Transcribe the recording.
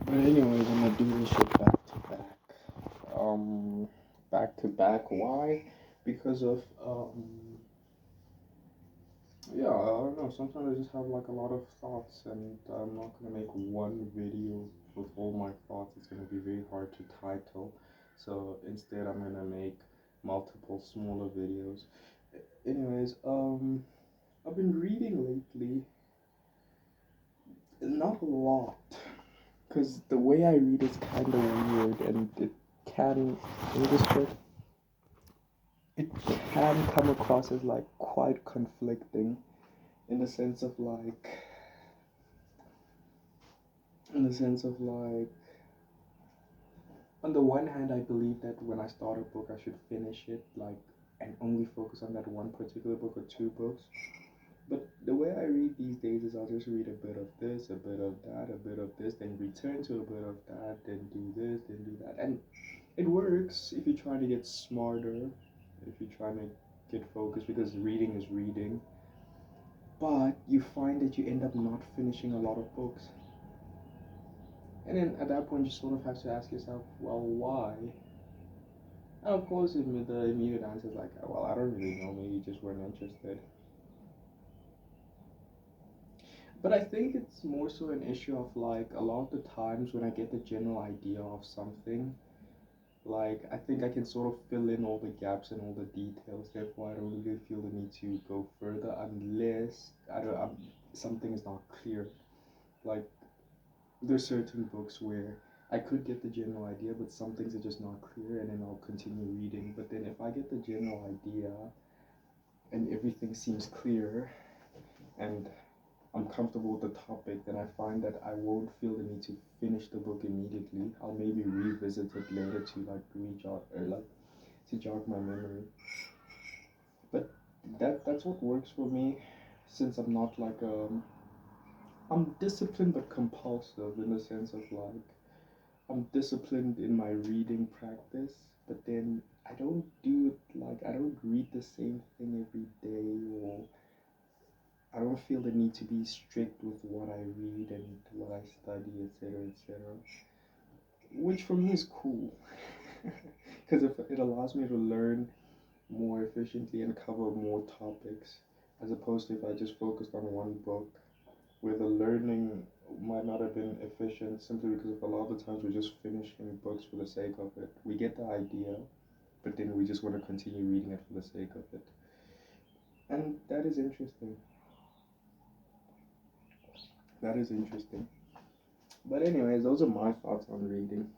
But anyways, I'm gonna do this shit back to back. Um, Back to back. Why? Because of yeah, I don't know. Sometimes I just have like a lot of thoughts, and I'm not gonna make one video with all my thoughts. It's gonna be very hard to title. So instead, I'm gonna make multiple smaller videos. Anyways, I've been reading lately. Not a lot, because the way I read is kind of weird, and can in this book it can come across as like quite conflicting in the sense of like in the sense of like on the one hand I believe that when I start a book I should finish it like and only focus on that one particular book or two books. But the way I read these days is I'll just read a bit of this, a bit of that, a bit of this, then return to a bit of that, then do this, then do that. And it works if you're trying to get smarter, if you're trying to get focused, because reading is reading. But you find that you end up not finishing a lot of books. And then at that point, you sort of have to ask yourself, well, why? And of course, the immediate answer is like, well, I don't really know, maybe you just weren't interested. But I think it's more so an issue of like a lot of the times when I get the general idea of something, like I think I can sort of fill in all the gaps and all the details. Therefore, I don't really feel the need to go further unless something is not clear. Like there's certain books where I could get the general idea, but some things are just not clear, and then I'll continue reading. But then if I get the general idea and everything seems clear, and I'm comfortable with the topic, then I find that I won't feel the need to finish the book immediately. I'll maybe revisit it later to like re-jog or like to jog my memory. But that's what works for me, since I'm not like I'm disciplined but compulsive in the sense of like I'm disciplined in my reading practice, but then I don't do it like I don't read the same thing every day, or I don't feel the need to be strict with what I read and what I study, etc., etc. Which for me is cool, because if it allows me to learn more efficiently and cover more topics, as opposed to if I just focused on one book, where the learning might not have been efficient simply because of a lot of the times we're just finishing books for the sake of it. We get the idea, but then we just want to continue reading it for the sake of it. And that is interesting. That is interesting. But anyways, those are my thoughts on reading.